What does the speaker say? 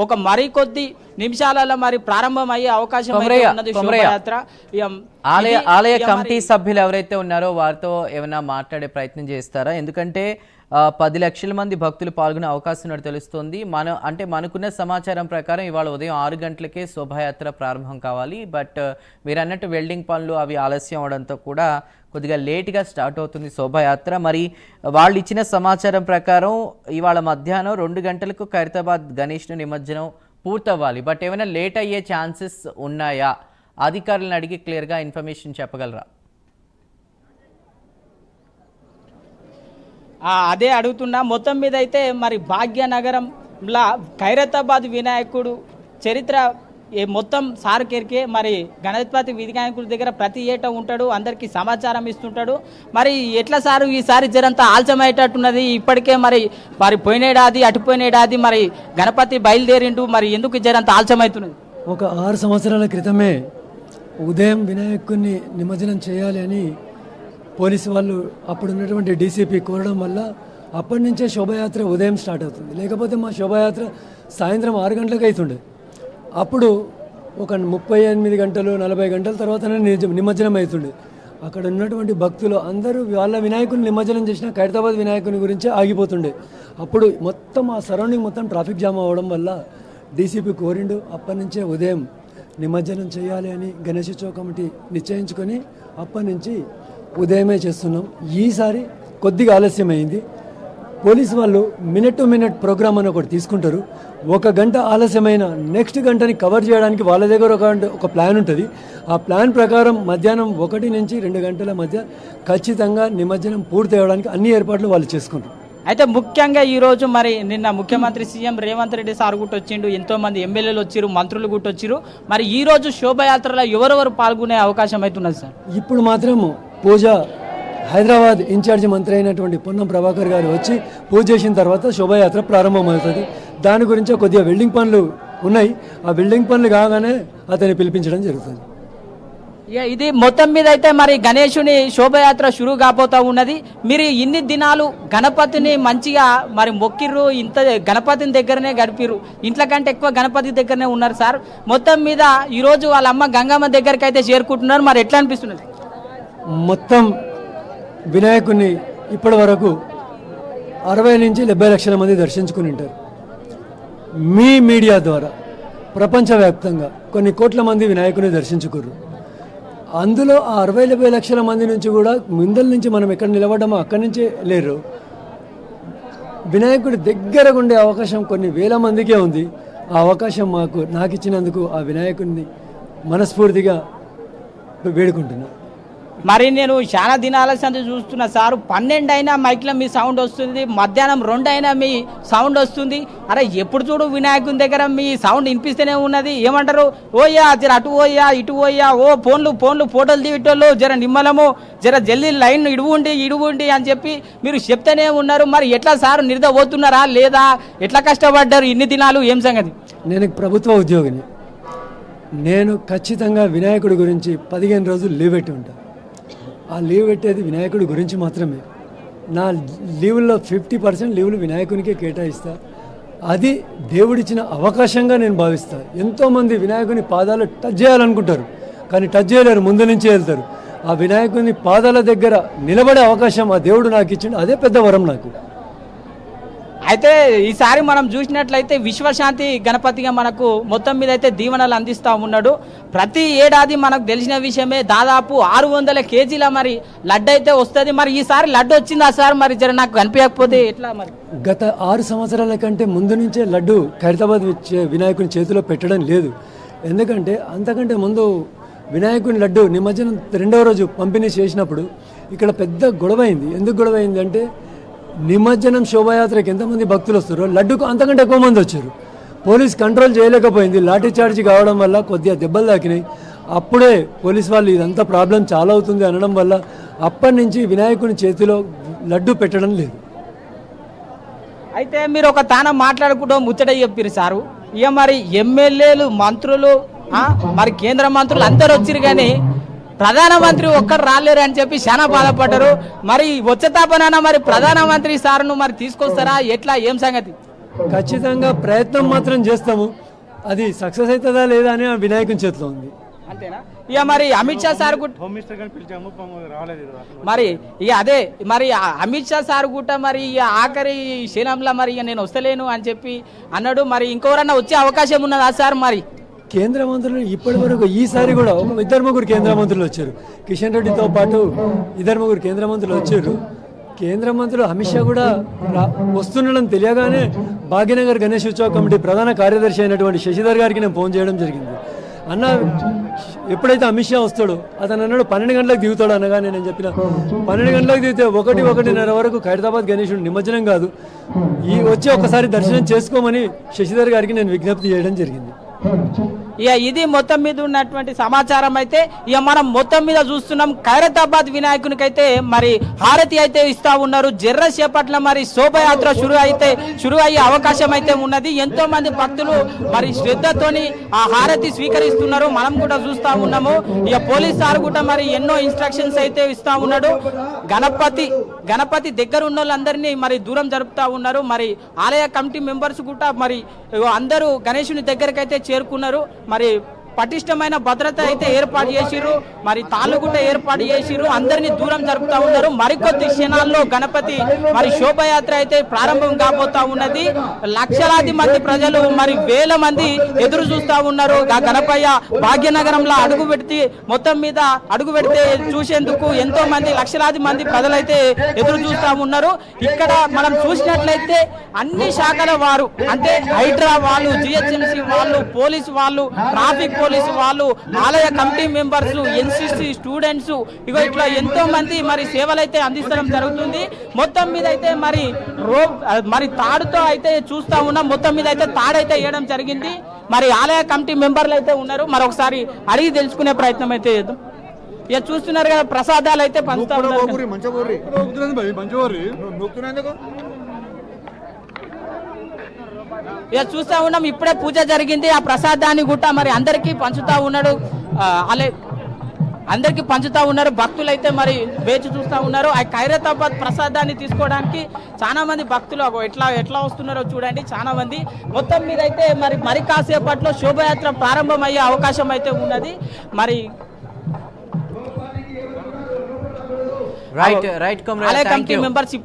ఒక మరికొద్ది నిమిషాలలో మరి ప్రారంభం అయ్యే అవకాశం ఉన్నది శోభయాత్ర. ఆలయ కమిటీ సభ్యులు ఎవరైతే ఉన్నారో వారితో ఏమైనా మాట్లాడే ప్రయత్నం చేస్తారా? ఎందుకంటే 10 లక్షల మంది భక్తులు పాల్గొనే అవకాశం ఉన్నట్టు తెలుస్తోంది. మనకున్న సమాచారం ప్రకారం ఇవాళ ఉదయం 6 గంటలకే శోభాయాత్ర ప్రారంభం కావాలి. బట్ మీరు అన్నట్టు వెల్డింగ్ పనులు అవి ఆలస్యం అవడంతో కూడా కొద్దిగా లేట్గా స్టార్ట్ అవుతుంది శోభాయాత్ర. మరి వాళ్ళు ఇచ్చిన సమాచారం ప్రకారం ఇవాళ మధ్యాహ్నం 2 గంటలకు ఖైరతాబాద్ గణేష్ను నిమజ్జనం పూర్తవ్వాలి. బట్ ఏమైనా లేట్ అయ్యే ఛాన్సెస్ ఉన్నాయా? అధికారులను అడిగి క్లియర్గా ఇన్ఫర్మేషన్ చెప్పగలరా? అదే అడుగుతున్నా. మొత్తం మీద అయితే మరి భాగ్యనగరంలో ఖైరతాబాద్ వినాయకుడు చరిత్ర మొత్తం సార్కెరికే మరి గణపతి వినాయకుడి దగ్గర ప్రతి ఏటా ఉంటాడు, అందరికీ సమాచారం ఇస్తుంటాడు. మరి ఎట్లా సారు ఈసారి జరంతా ఆలస్యమయ్యేటట్టున్నది? ఇప్పటికే మరి పోయినేడాది అటుపోయినేడాది మరి గణపతి బయలుదేరిండు, మరి ఎందుకు జరంతా ఆలస్యమవుతున్నది? ఒక 6 సంవత్సరాల క్రితమే ఉదయం వినాయకుడిని నిమజ్జనం చేయాలి అని పోలీసు వాళ్ళు అప్పుడు ఉన్నటువంటి డీసీపీ కోరడం వల్ల అప్పటి నుంచే శోభాయాత్ర ఉదయం స్టార్ట్ అవుతుంది. లేకపోతే మా శోభాయాత్ర సాయంత్రం 6 గంటలకు అవుతుండే. అప్పుడు ఒక 38 గంటలు 40 గంటల తర్వాతనే నిమజ్జనం అవుతుండే. అక్కడ ఉన్నటువంటి భక్తులు అందరూ వాళ్ళ వినాయకుని నిమజ్జనం చేసిన ఖైరతాబాద్ వినాయకుని గురించే ఆగిపోతుండే. అప్పుడు మొత్తం ఆ సరౌండింగ్ మొత్తం ట్రాఫిక్ జామ్ అవ్వడం వల్ల డీసీపీ కోరిండు. అప్పటి నుంచే ఉదయం నిమజ్జనం చేయాలి అని గణేశోత్సవ కమిటీ నిశ్చయించుకొని అప్పటి నుంచి ఉదయమే చేస్తున్నాం. ఈసారి కొద్దిగా ఆలస్యమైంది. పోలీసు వాళ్ళు మినిట్ టు మినిట్ ప్రోగ్రామ్ అని ఒకటి తీసుకుంటారు. 1 గంట ఆలస్యమైన నెక్స్ట్ గంటని కవర్ చేయడానికి వాళ్ళ దగ్గర ఒక ప్లాన్ ఉంటుంది. ఆ ప్లాన్ ప్రకారం మధ్యాహ్నం 1 నుంచి 2 గంటల మధ్య ఖచ్చితంగా నిమజ్జనం పూర్తి అవ్వడానికి అన్ని ఏర్పాట్లు వాళ్ళు చేసుకుంటారు. అయితే ముఖ్యంగా ఈరోజు మరి నిన్న ముఖ్యమంత్రి సీఎం రేవంత్ రెడ్డి సార్ గుట్టొచ్చిండు, ఎంతోమంది ఎమ్మెల్యేలు వచ్చిరు, మంత్రులు గుట్టొచ్చిరు. మరి ఈ రోజు శోభయాత్రలో ఎవరెవరు పాల్గొనే అవకాశం అవుతున్నది సార్? ఇప్పుడు మాత్రం పూజ హైదరాబాద్ ఇన్ఛార్జి మంత్రి అయినటువంటి పొన్నం ప్రభాకర్ గారు వచ్చి పూజ చేసిన తర్వాత శోభాయాత్ర ప్రారంభమవుతుంది. దాని గురించి కొద్దిగా వెల్డింగ్ పనులు ఉన్నాయి. ఆ వెల్డింగ్ పనులు కాగానే అతన్ని పిలిపించడం జరుగుతుంది. ఇది మొత్తం మీద అయితే మరి గణేశుని శోభయాత్ర షురూ కాబోతా ఉన్నది. మీరు ఇన్ని దినాలు గణపతిని మంచిగా మరి మొక్కిర్రు, ఇంత గణపతిని దగ్గరనే గడిపిర్రు, ఇంట్లో కంటే ఎక్కువ గణపతి దగ్గరనే ఉన్నారు సార్. మొత్తం మీద ఈరోజు వాళ్ళ అమ్మ గంగమ్మ దగ్గరికి అయితే చేరుకుంటున్నారు. మరి ఎట్లా అనిపిస్తున్నది? మొత్తం వినాయకుడిని ఇప్పటి వరకు 60 నుంచి 70 లక్షల మంది దర్శించుకుని ఉంటారు. మీ మీడియా ద్వారా ప్రపంచవ్యాప్తంగా కొన్ని కోట్ల మంది వినాయకుని దర్శించుకుర్రు. అందులో ఆ 60-70 లక్షల మంది నుంచి కూడా ముందల నుంచి మనం ఎక్కడ నిలబడ్డామో అక్కడి నుంచే లేరు. వినాయకుడి దగ్గర ఉండే అవకాశం కొన్ని వేల మందికే ఉంది. ఆ అవకాశం నాకు ఇచ్చినందుకు ఆ వినాయకుడిని మనస్ఫూర్తిగా వేడుకుంటున్నా. మరి నేను చాలా దినాల సంది చూస్తున్నా సార్, 12 అయినా మైక్లో మీ సౌండ్ వస్తుంది, మధ్యాహ్నం 2 అయినా మీ సౌండ్ వస్తుంది. అరే ఎప్పుడు చూడు వినాయకుని దగ్గర మీ సౌండ్ వినిపిస్తూనే ఉన్నది. ఏమంటారు? ఓయ్యా జర అటు పోయా ఇటు పోయా, ఓ ఫోన్లు ఫోటోలు తీయటోళ్ళు, జర నిమ్మలము, జర జల్దీ లైన్ ఇడువుండి అని చెప్పి మీరు చెప్తూనే ఉన్నారు. మరి ఎట్లా సార్ నిద్రపోతున్నారా లేదా? ఎట్లా కష్టపడ్డారు ఇన్ని దినాలు? ఏం సంగతి? నేను ప్రభుత్వ ఉద్యోగిని. నేను ఖచ్చితంగా వినాయకుడి గురించి 15 రోజులు లీవ్ పెట్టి ఉంటాను. ఆ లీవ్ పెట్టేది వినాయకుడి గురించి మాత్రమే. నా లీవుల్లో 50% లీవులు వినాయకునికే కేటాయిస్తా. అది దేవుడిచ్చిన అవకాశంగా నేను భావిస్తాను. ఎంతోమంది వినాయకుని పాదాలు టచ్ చేయాలనుకుంటారు, కానీ టచ్ చేయలేరు, ముందు నుంచే వెళ్తారు. ఆ వినాయకుని పాదాల దగ్గర నిలబడే అవకాశం ఆ దేవుడు నాకు ఇచ్చిండు. అదే పెద్ద వరం నాకు. అయితే ఈసారి మనం చూసినట్లయితే విశ్వశాంతి గణపతిగా మనకు మొత్తం మీద అయితే దీవెనలు అందిస్తూ ఉన్నాడు. ప్రతి ఏడాది మనకు తెలిసిన విషయమే, దాదాపు 600 కేజీల మరి లడ్డు అయితే వస్తుంది. మరి ఈసారి లడ్డు వచ్చిందా సార్? మరి జర నాకు కనిపించకపోతే ఎట్లా? మరి గత 6 సంవత్సరాల కంటే ముందు నుంచే లడ్డు ఖైరతాబాద్ వినాయకుని చేతిలో పెట్టడం లేదు. ఎందుకంటే అంతకంటే ముందు వినాయకుని లడ్డు నిమజ్జనం 2వ రోజు పంపిణీ చేసినప్పుడు ఇక్కడ పెద్ద గొడవ అయింది. ఎందుకు గొడవ అయింది అంటే, నిమజ్జనం శోభాయాత్రకి ఎంతమంది భక్తులు వస్తారో లడ్డుకు అంతకంటే ఎక్కువ మంది వచ్చారు. పోలీస్ కంట్రోల్ చేయలేకపోయింది. లాఠీ చార్జీ కావడం వల్ల కొద్దిగా దెబ్బలు తాకినాయి. అప్పుడే పోలీస్ వాళ్ళు ఇదంతా ప్రాబ్లం చాలా అవుతుంది అనడం వల్ల అప్పటి నుంచి వినాయకుని చేతిలో లడ్డు పెట్టడం లేదు. అయితే మీరు ఒక తాన మాట్లాడుకుంటూ ముచ్చట చెప్పారు సారు. ఇక మరి ఎమ్మెల్యేలు, మంత్రులు, మరి కేంద్ర మంత్రులు అందరు వచ్చారు, కానీ ప్రధానమంత్రి ఒక్కరు రాలేరు అని చెప్పి చాలా బాధపడ్డారు. మరి వచ్చేతాపనైనా మరి ప్రధానమంత్రి సార్ను మరి తీసుకొస్తారా? ఎట్లా? ఏం సంగతి? ఖచ్చితంగా ప్రయత్నం మాత్రం చేస్తాము. అది సక్సెస్ అవుతుందా లేదా అని ఆ వినాయకుని చేతిలో ఉంది. అంతేనా? ఇక మరి అమిత్ షా సార్ గుట్ట హోమ్ మినిస్టర్ గారిని పిలిచాము, రాలేదు. మరి ఇక అదే మరి అమిత్ షా సార్ గుట్ట మరి ఇక ఆఖరి శీలంలో మరి ఇక నేను వస్తలేను అని చెప్పి అన్నాడు. మరి ఇంకెవరన్నా వచ్చే అవకాశం ఉన్నదా సార్? మరి కేంద్ర మంత్రులు ఇప్పటి వరకు ఈసారి కూడా ఒక 2-3 కేంద్ర మంత్రులు వచ్చారు. కిషన్ రెడ్డితో పాటు 2-3 కేంద్ర మంత్రులు వచ్చారు. కేంద్ర మంత్రులు అమిత్ షా కూడా వస్తున్నాడని తెలియగానే భాగ్యనగర్ గణేష్ ఉత్సవ కమిటీ ప్రధాన కార్యదర్శి అయినటువంటి శశిధర్ గారికి నేను ఫోన్ చేయడం జరిగింది. అన్న ఎప్పుడైతే అమిత్ షా వస్తాడో అతను అన్నాడు 12 గంటలకు దిగుతాడు అనగానే నేను చెప్పిన 12 గంటలకు దిగితే 1-1:30 వరకు ఖైరతాబాద్ గణేశుడు నిమజ్జనం కాదు, ఈ వచ్చి ఒకసారి దర్శనం చేసుకోమని శశిధర్ గారికి నేను విజ్ఞప్తి చేయడం జరిగింది. ఇక ఇది మొత్తం మీద ఉన్నటువంటి సమాచారం. అయితే ఇక మనం మొత్తం మీద చూస్తున్నాం ఖైరతాబాద్ వినాయకునికి అయితే మరి హారతి అయితే ఇస్తా ఉన్నారు. జర్రసేపట్ల మరి శోభయాత్ర షురు అయ్యే అవకాశం అయితే ఉన్నది. ఎంతో మంది భక్తులు మరి శ్రద్ధతోని ఆ హారతి స్వీకరిస్తున్నారు. మనం కూడా చూస్తా ఉన్నాము. ఇక పోలీస్ సార్ కూడా మరి ఎన్నో ఇన్స్ట్రక్షన్స్ అయితే ఇస్తా ఉన్నాడు. గణపతి దగ్గర ఉన్న వాళ్ళందరినీ మరి దూరం జరుపుతా ఉన్నారు. మరి ఆలయ కమిటీ మెంబర్స్ కూడా మరి అందరూ గణేశుని దగ్గరికి అయితే చేరుకున్నారు. మరి పటిష్టమైన భద్రత అయితే ఏర్పాటు చేసిరు. మరి తాళ్ళుగుట్ట ఏర్పాటు చేసిరు. అందరినీ దూరం జరుపుతా ఉన్నారు. మరికొద్ది క్షణాల్లో గణపతి మరి శోభయాత్ర అయితే ప్రారంభం కాబోతా ఉన్నది. లక్షలాది మంది ప్రజలు మరి వేల మంది ఎదురు చూస్తా ఉన్నారు. గణపయ్య భాగ్యనగరంలో అడుగు పెడితే చూసేందుకు ఎంతో మంది లక్షలాది మంది ప్రజలైతే ఎదురు చూస్తా ఉన్నారు. ఇక్కడ మనం చూసినట్లయితే అన్ని శాఖల వారు అంటే హైడ్రా వాళ్ళు, జిహెచ్ఎంసీ వాళ్ళు, పోలీసు వాళ్ళు, ట్రాఫిక్ పోలీసు వాళ్ళు, ఆలయ కమిటీ మెంబర్స్, ఎన్సిసి స్టూడెంట్స్ ఇగో ఇట్లా ఎంతో మంది మరి సేవలైతే అందించడం జరుగుతుంది. మొత్తం మీద అయితే మరి తాడుతో అయితే చూస్తా ఉన్నాం. మొత్తం మీద అయితే తాడైతే వేయడం జరిగింది. మరి ఆలయ కమిటీ మెంబర్లు అయితే ఉన్నారు. మరి ఒకసారి అడిగి తెలుసుకునే ప్రయత్నం అయితే చేద్దాం. ఇక చూస్తున్నారు కదా ప్రసాదాలు అయితే పంచుతా ఉన్నారు. ఇక చూస్తా ఉన్నాం. ఇప్పుడే పూజ జరిగింది. ఆ ప్రసాదాన్ని కూడా మరి అందరికీ పంచుతా ఉన్నాడు. అందరికీ పంచుతా ఉన్నారు. భక్తులు అయితే మరి వేచి చూస్తా ఉన్నారు. ఆ ఖైరతాబాద్ ప్రసాదాన్ని తీసుకోవడానికి చాలా మంది భక్తులు ఎట్లా వస్తున్నారో చూడండి. చాలా మంది మొత్తం మీద అయితే మరి కాసేపట్లో శోభయాత్ర ప్రారంభమయ్యే అవకాశం అయితే ఉన్నది. మరి రైట్ ఆలయ కమిటీ మెంబర్స్